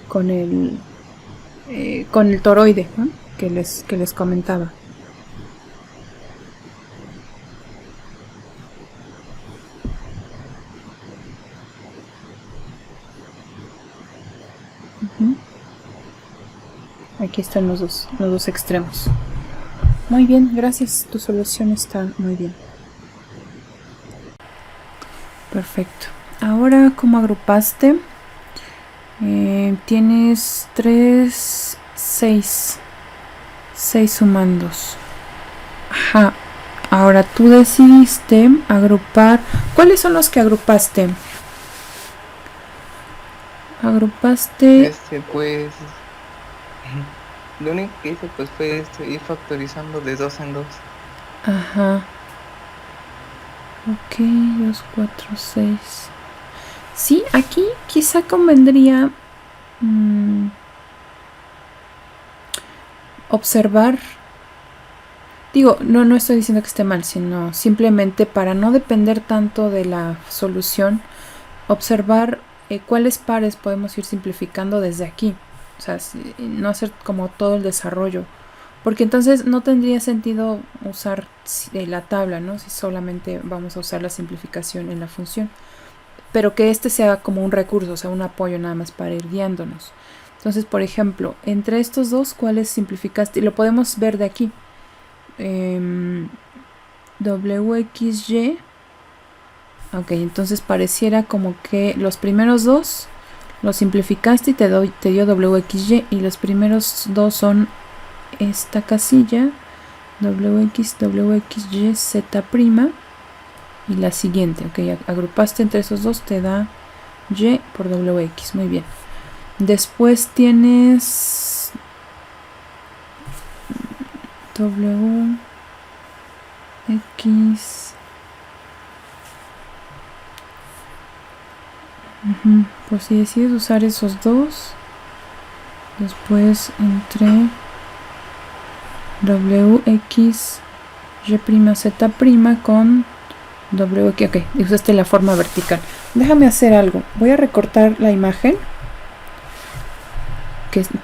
con el toroide, ¿no? que les comentaba. Aquí están los dos extremos. Muy bien, gracias. Tu solución está muy bien. Perfecto. Ahora, ¿cómo agrupaste? Tienes 6 sumandos. Ahora tú decidiste agrupar. ¿Cuáles son los que agrupaste? Pues lo único que hice pues fue ir factorizando de 2 en 2. Ok, 2, 4, 6. Sí, aquí quizá convendría observar. Digo, no estoy diciendo que esté mal, sino simplemente para no depender tanto de la solución, observar cuáles pares podemos ir simplificando desde aquí. O sea, no hacer como todo el desarrollo, porque entonces no tendría sentido usar la tabla, ¿no? Si solamente vamos a usar la simplificación en la función, pero que sea como un recurso, o sea, un apoyo nada más para ir guiándonos. Entonces, por ejemplo, entre estos dos, ¿cuáles simplificaste? Y lo podemos ver de aquí. WXY, Ok, entonces pareciera como que los primeros dos los simplificaste y te dio WXY, y los primeros dos son esta casilla, WX, WXY, Z', y la siguiente. Ok, agrupaste entre esos dos, te da Y por WX, muy bien. Después tienes WX. Pues si decides usar esos dos, después entre WX, Y', Z' con WX. Ok, usaste la forma vertical. Déjame hacer algo. Voy a recortar la imagen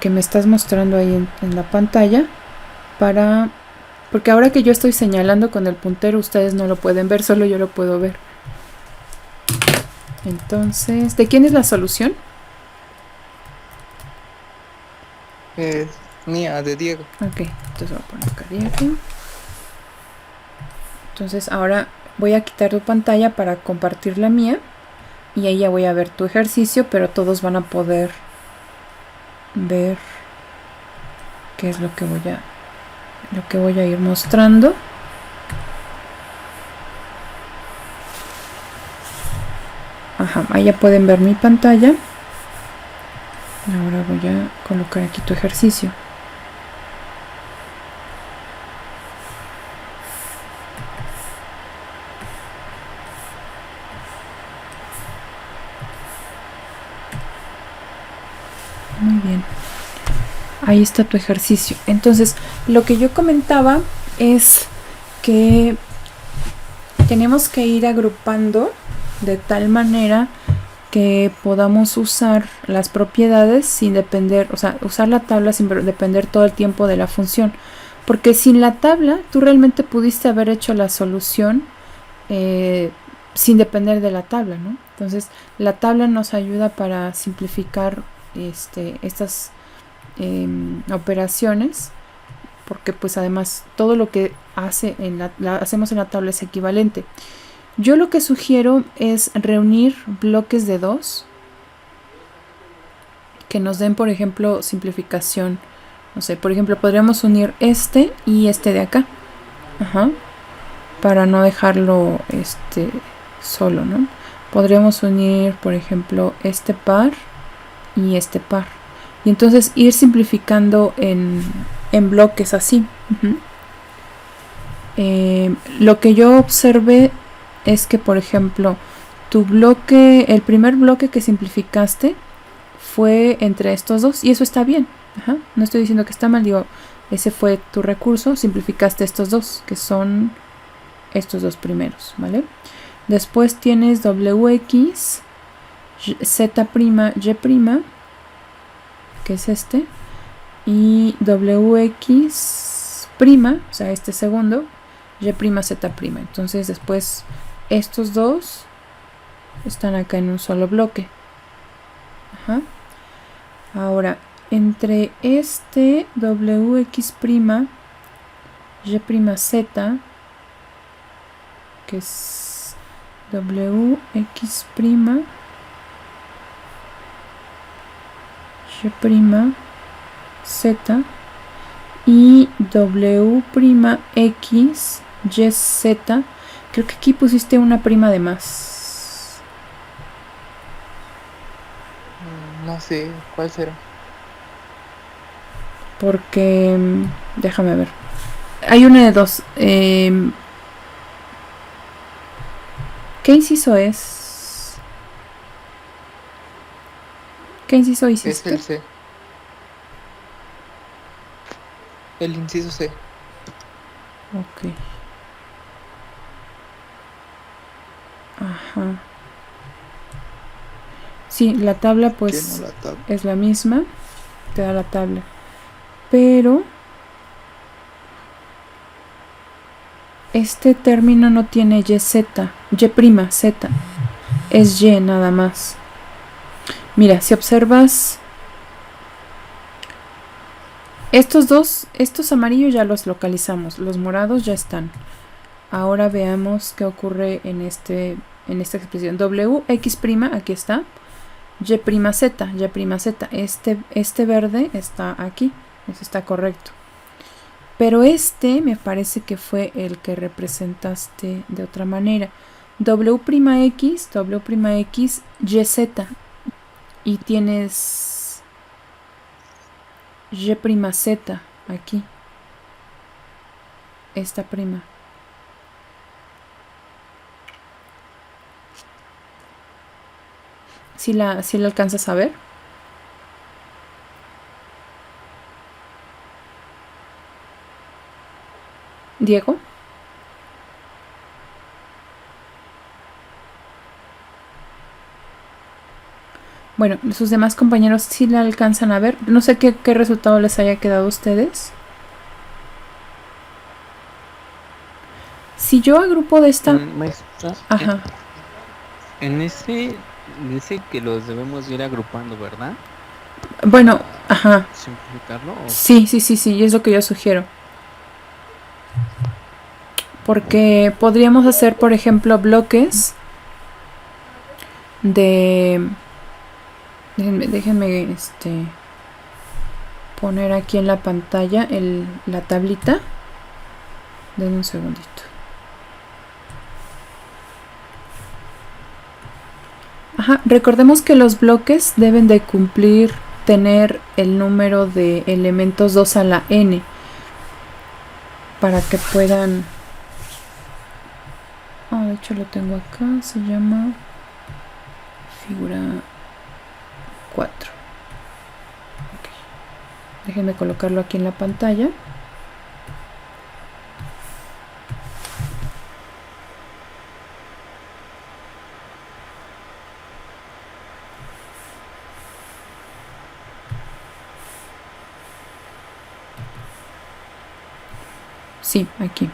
que me estás mostrando ahí en la pantalla, porque ahora que yo estoy señalando con el puntero, ustedes no lo pueden ver, solo yo lo puedo ver. Entonces, ¿de quién es la solución? Es mía, de Diego. Ok, entonces voy a poner acá Diego. Entonces ahora voy a quitar tu pantalla para compartir la mía, y ahí ya voy a ver tu ejercicio, pero todos van a poder ver qué es lo que voy a ir mostrando. Ajá, ahí ya pueden ver mi pantalla. Ahora voy a colocar aquí tu ejercicio. Muy bien. Ahí está tu ejercicio. Entonces, lo que yo comentaba es que tenemos que ir agrupando de tal manera que podamos usar las propiedades sin depender, o sea, usar la tabla sin depender todo el tiempo de la función. Porque sin la tabla, tú realmente pudiste haber hecho la solución sin depender de la tabla, ¿no? Entonces, la tabla nos ayuda para simplificar estas operaciones, porque pues además todo lo que hacemos en la tabla es equivalente. Yo lo que sugiero es reunir bloques de 2 que nos den, por ejemplo, simplificación. No sé, por ejemplo, podríamos unir este y este de acá. Ajá. Para no dejarlo solo, ¿no? Podríamos unir, por ejemplo, este par y este par. Y entonces ir simplificando en bloques así. Lo que yo observé es que, por ejemplo, tu bloque, el primer bloque que simplificaste fue entre estos dos, y eso está bien. Ajá. No estoy diciendo que está mal, digo, ese fue tu recurso, simplificaste estos dos, que son estos dos primeros, ¿vale? Después tienes WX, Z', Y', que es este, y WX', o sea, este segundo, Y', Z'. Entonces después estos dos están acá en un solo bloque. Ajá. Ahora, entre este WX', Y', Z, que es WX', Y', Z, y W'X, YZ. Creo que aquí pusiste una prima de más. No sé, ¿cuál será? Porque déjame ver. Hay una de dos. ¿Qué inciso es? ¿Qué inciso Es hiciste? el C. El inciso C. Ok. Ajá. Sí, la tabla pues Lleno la tabla. es la misma. Te da la tabla. Pero este término no tiene YZ, Y', Z. Es Y nada más. Mira, si observas estos dos, estos amarillos ya los localizamos, los morados ya están. Ahora veamos qué ocurre en en esta expresión. Wx', aquí está. Y'. Este verde está aquí. Eso está correcto. Pero este me parece que fue el que representaste de otra manera. W'x, YZ. Y tienes Y', aquí. Esta prima. ¿Sí la alcanzas a ver? Diego. Bueno, sus demás compañeros sí la alcanzan a ver. No sé qué resultado les haya quedado a ustedes. Si yo agrupo de esta... Maestra, Ajá. dice que los debemos ir agrupando, ¿verdad? Bueno, ajá. Simplificarlo. Sí, es lo que yo sugiero. Porque podríamos hacer, por ejemplo, bloques de... Déjenme poner aquí en la pantalla la tablita. Denme un segundito. Ajá, recordemos que los bloques deben de tener el número de elementos 2 a la n para que puedan... de hecho lo tengo acá, se llama figura 4. Okay. Déjenme colocarlo aquí en la pantalla. Sí, aquí.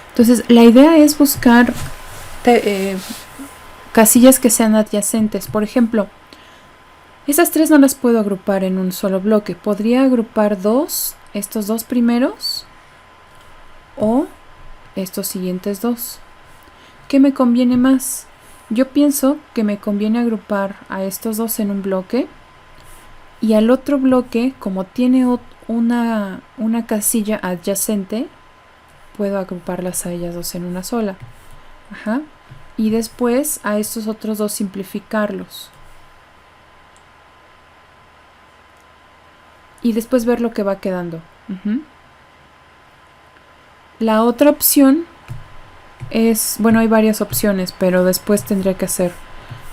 Entonces, la idea es buscar casillas que sean adyacentes. Por ejemplo, esas tres no las puedo agrupar en un solo bloque. Podría agrupar estos dos primeros, o estos siguientes dos. ¿Qué me conviene más? Yo pienso que me conviene agrupar a estos dos en un bloque, y al otro bloque, como tiene una casilla adyacente, puedo agruparlas a ellas dos en una sola. Ajá. Y después a estos otros dos simplificarlos. Y después ver lo que va quedando. La otra opción es, bueno, hay varias opciones, pero después tendría que hacer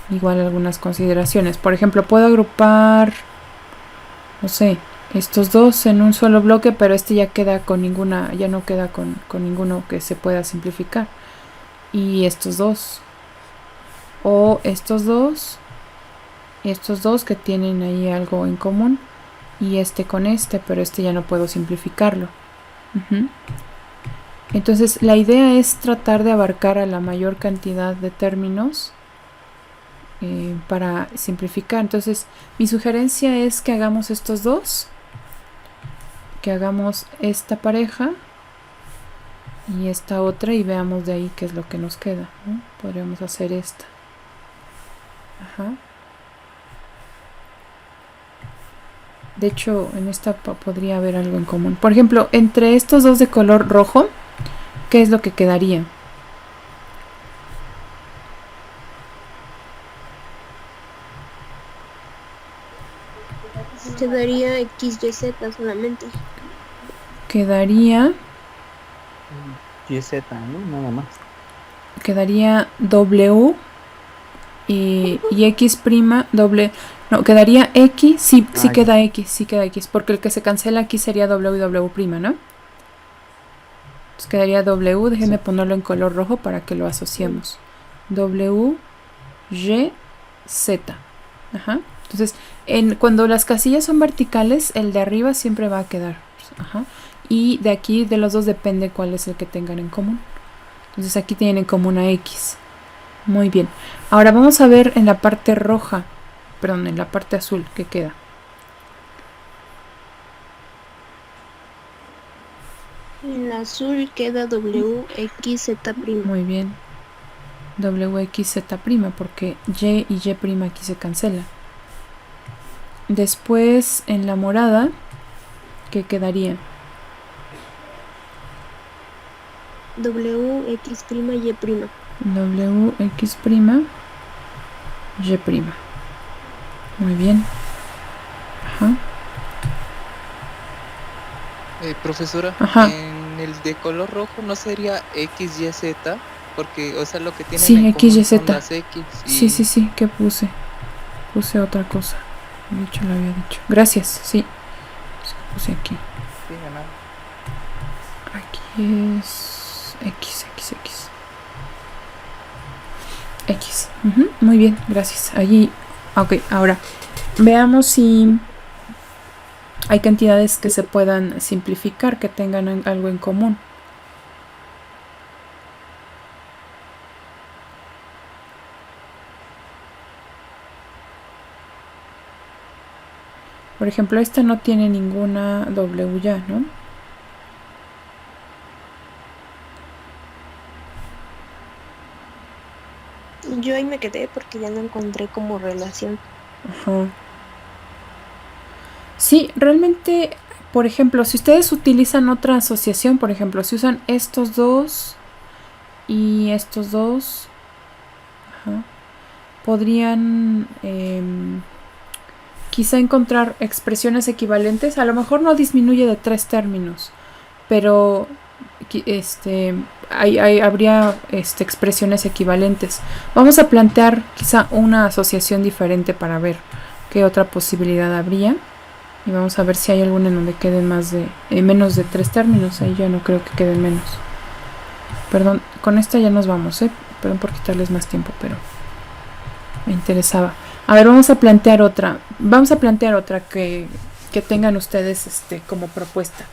igual algunas consideraciones. Por ejemplo, puedo agrupar, no sé, estos dos en un solo bloque, pero este ya queda con ninguna, ya no queda con ninguno que se pueda simplificar. Y estos dos, o estos dos que tienen ahí algo en común, y con pero este ya no puedo simplificarlo. Entonces la idea es tratar de abarcar a la mayor cantidad de términos para simplificar. Entonces mi sugerencia es que hagamos estos dos, que hagamos esta pareja y esta otra, y veamos de ahí qué es lo que nos queda, ¿no? Podríamos hacer esta. Ajá. De hecho, en esta podría haber algo en común. Por ejemplo, entre estos dos de color rojo, ¿qué es lo que quedaría? Quedaría XYZ solamente. Quedaría YZ, ¿no? Nada más. quedaría W y X prima doble. No, quedaría X, sí queda X, porque el que se cancela aquí sería W y W prima, ¿no? Entonces quedaría W, déjenme ponerlo en color rojo para que lo asociemos. W, Y, Z. Ajá. Entonces, cuando las casillas son verticales, el de arriba siempre va a quedar. Ajá. Y de aquí, de los dos, depende cuál es el que tengan en común. Entonces aquí tienen en común a X. Muy bien. Ahora vamos a ver en la parte roja, perdón, en la parte azul, ¿qué queda? En la azul queda WXZ'. Muy bien. WXZ', porque Y y Y' aquí se cancelan. Después, en la morada, ¿qué quedaría? WX', Y'. WX', Y'. Muy bien. Ajá. Profesora, Ajá. en el de color rojo no sería XYZ, porque, o sea, lo que tienen Sí, en común XYZ. son las X y... Sí, ¿qué puse? Puse otra cosa. De hecho, lo había dicho. Gracias, sí. Puse aquí. Sí, nada. Aquí es X. Ujú, muy bien, gracias. Allí. Ok, ahora veamos si hay cantidades que se puedan simplificar, que tengan algo en común. Por ejemplo, esta no tiene ninguna W ya, ¿no? Yo ahí me quedé porque ya no encontré como relación. Ajá. Sí, realmente, por ejemplo, si ustedes utilizan otra asociación, por ejemplo, si usan estos dos y estos dos, ajá, podrían quizá encontrar expresiones equivalentes. A lo mejor no disminuye de 3 términos, pero habría expresiones equivalentes. Vamos a plantear quizá una asociación diferente para ver qué otra posibilidad habría. Y vamos a ver si hay alguna en donde queden menos de 3 términos. Ahí ya no creo que queden menos. Perdón, con esta ya nos vamos, perdón por quitarles más tiempo, pero me interesaba. A ver, vamos a plantear otra. Vamos a plantear otra que tengan ustedes como propuesta.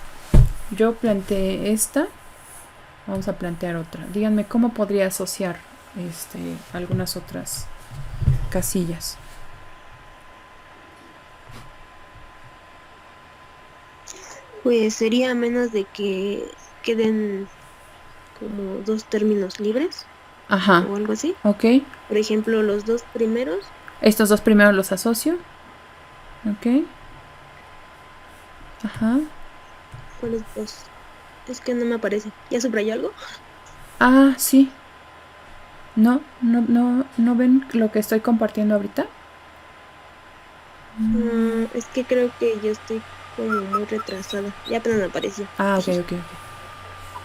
Yo planteé esta. Vamos a plantear otra. Díganme cómo podría asociar algunas otras casillas. Pues sería menos de que queden como 2 términos libres. Ajá. O algo así. Ok. Por ejemplo, los 2 primeros. Estos 2 primeros los asocio. Ok. Ajá. ¿Cuáles 2? Es que no me aparece. ¿Ya subrayó algo? Ah, sí. No ven lo que estoy compartiendo ahorita. Es que creo que yo estoy como muy retrasada. Ya apenas me apareció. Ah, ok.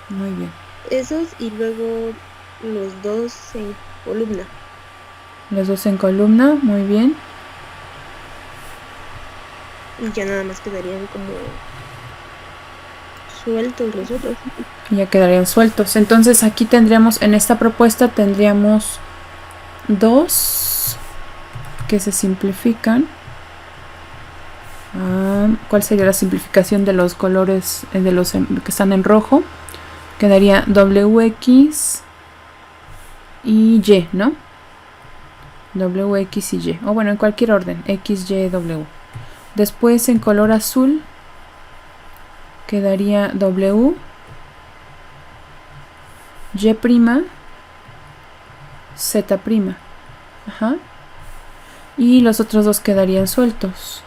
Muy bien. Esos y luego los 2 en columna. Los 2 en columna, muy bien. Y ya nada más quedarían como sueltos los otros. Ya quedarían sueltos. Entonces aquí tendríamos, en esta propuesta tendríamos 2 que se simplifican. ¿Cuál sería la simplificación de los colores de los que están en rojo? Quedaría WX y Y, ¿no? WX y Y. O bueno, en cualquier orden. X, Y, W. Después en color azul quedaría W, Y', Z'. Ajá. Y los otros dos quedarían sueltos.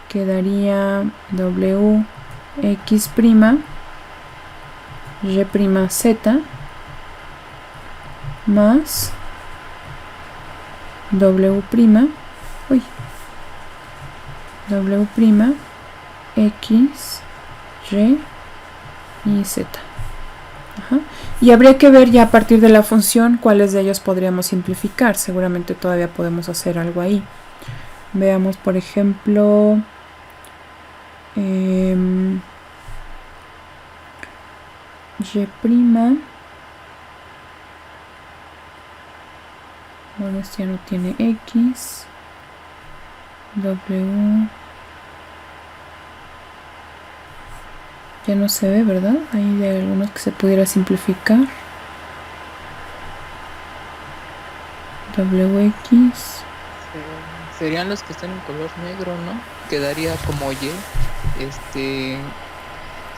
Quedaría W, X', Y', Z más W', W', X, Y y Z. Ajá. Y habría que ver ya a partir de la función cuáles de ellos podríamos simplificar. Seguramente todavía podemos hacer algo ahí. Veamos, por ejemplo, Y'. Bueno, este ya no tiene X. W. Ya no se ve, ¿verdad? Hay algunos que se pudiera simplificar. WX. Serían los que están en color negro, ¿no? Quedaría como Y.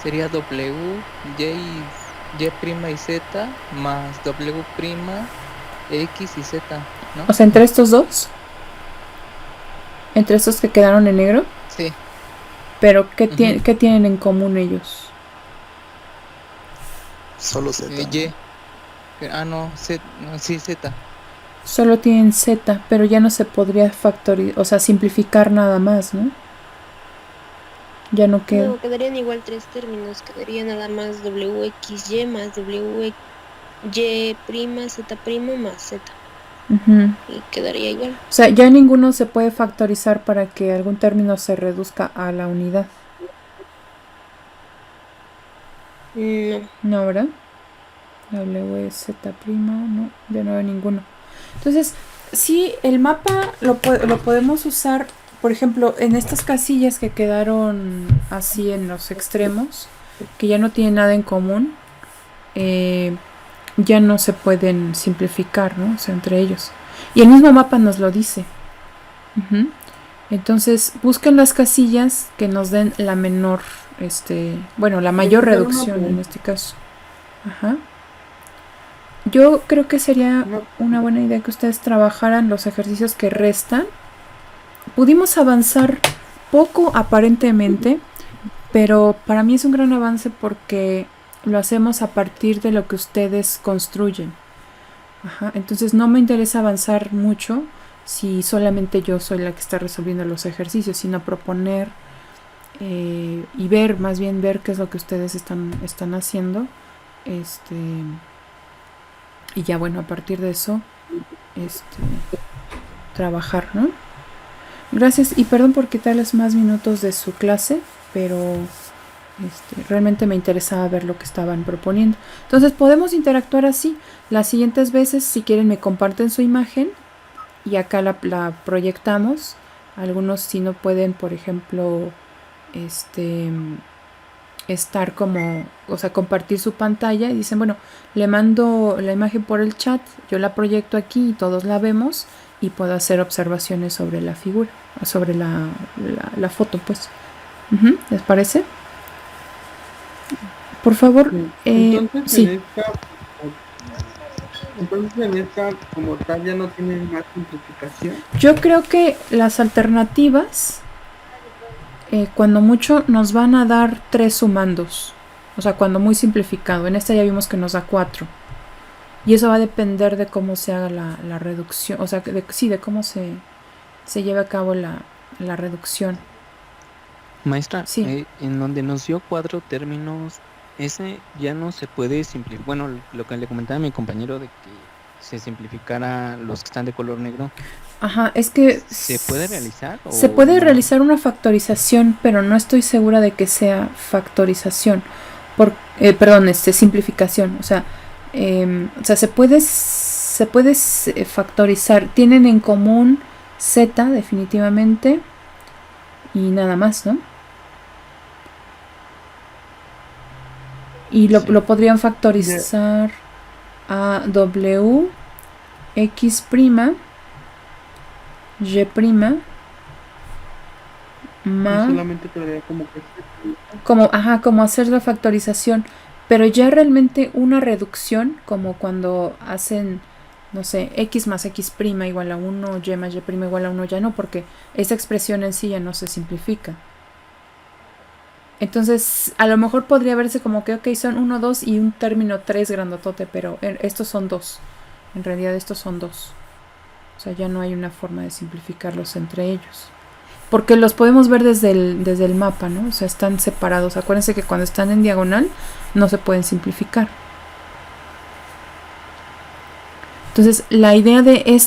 Sería W, Y y Z más W', X y Z, ¿no? O sea, entre estos dos, entre estos que quedaron en negro, Sí, pero ¿qué, Ujú. qué tienen en común ellos? Solo Z. Y. No, no, sí, Z. Solo tienen Z, pero ya no se podría o sea, simplificar nada más, ¿no? Ya no queda. No, quedarían igual tres términos. Quedaría nada más WXY más WY prima Z primo más Z. Ujú. Y quedaría igual. O sea, ya ninguno se puede factorizar para que algún término se reduzca a la unidad. No. No, ¿verdad? WZ prima, no, ya no veo ninguno. Entonces, sí, el mapa lo podemos usar, por ejemplo, en estas casillas que quedaron así en los extremos, que ya no tienen nada en común, ya no se pueden simplificar, ¿no? O sea, entre ellos. Y el mismo mapa nos lo dice. Ujú. Entonces, busquen las casillas que nos den la menor, bueno, la mayor Tengo una reducción en pregunta. este caso. Ajá. Yo creo que sería Una- una buena idea que ustedes trabajaran los ejercicios que restan. Pudimos avanzar poco aparentemente, pero para mí es un gran avance porque lo hacemos a partir de lo que ustedes construyen. Ajá. Entonces no me interesa avanzar mucho si solamente yo soy la que está resolviendo los ejercicios, sino proponer y ver, más bien ver qué es lo que ustedes están haciendo. Y ya bueno, a partir de eso, trabajar, ¿no? Gracias y perdón por quitarles más minutos de su clase, pero realmente me interesaba ver lo que estaban proponiendo. Entonces podemos interactuar así. Las siguientes veces, si quieren, me comparten su imagen y acá la proyectamos. Algunos si no pueden, por ejemplo, estar como, o sea, compartir su pantalla y dicen, bueno, le mando la imagen por el chat, yo la proyecto aquí y todos la vemos y puedo hacer observaciones sobre la figura, sobre la foto, pues. Ujú, ¿les parece? Por favor, Sí. sí. Entonces en esta como tal ya no tiene más simplificación. Yo creo que las alternativas, cuando mucho, nos van a dar 3 sumandos. O sea, cuando muy simplificado. En esta ya vimos que nos da 4. Y eso va a depender de cómo se haga la reducción. O sea, de cómo se lleve a cabo la reducción. Maestra, Sí. en donde nos dio 4 términos, ese ya no se puede simplificar. Bueno, lo que le comentaba a mi compañero de que se simplificara los que están de color negro, Ajá, es que ¿se puede realizar se o puede no? realizar una factorización, pero no estoy segura de que sea factorización. Perdón, simplificación. O sea, se puede factorizar. Tienen en común Z definitivamente y nada más, ¿no? Y Sí. lo podrían factorizar a W, X', Y', Y solamente quedaría como que como hacer la factorización, pero ya realmente una reducción, como cuando hacen, no sé, X más X' igual a 1, Y más Y' igual a 1, ya no, porque esa expresión en sí ya no se simplifica. Entonces, a lo mejor podría verse como que, ok, son 1, 2 y un término 3 grandotote, pero estos son 2. En realidad estos son 2. O sea, ya no hay una forma de simplificarlos entre ellos. Porque los podemos ver desde el mapa, ¿no? O sea, están separados. Acuérdense que cuando están en diagonal no se pueden simplificar. Entonces, la idea de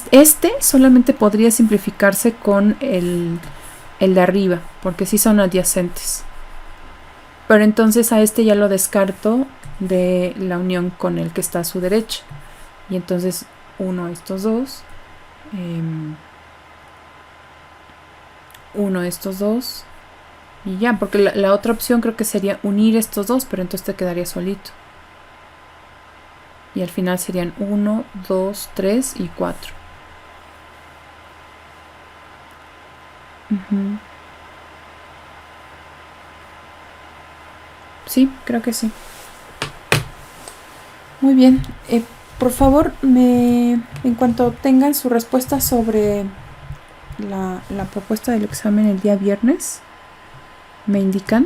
solamente podría simplificarse con el de arriba, porque sí son adyacentes. Pero entonces a ya lo descarto de la unión con el que está a su derecha. Y entonces uno de estos dos, uno de estos dos, y ya, porque la otra opción creo que sería unir estos dos, pero entonces te quedaría solito. Y al final serían 1, 2, 3 y 4. Uh-huh. Sí, creo que sí. Muy bien. por favor, en cuanto tengan su respuesta sobre la propuesta del examen el día viernes, me indican.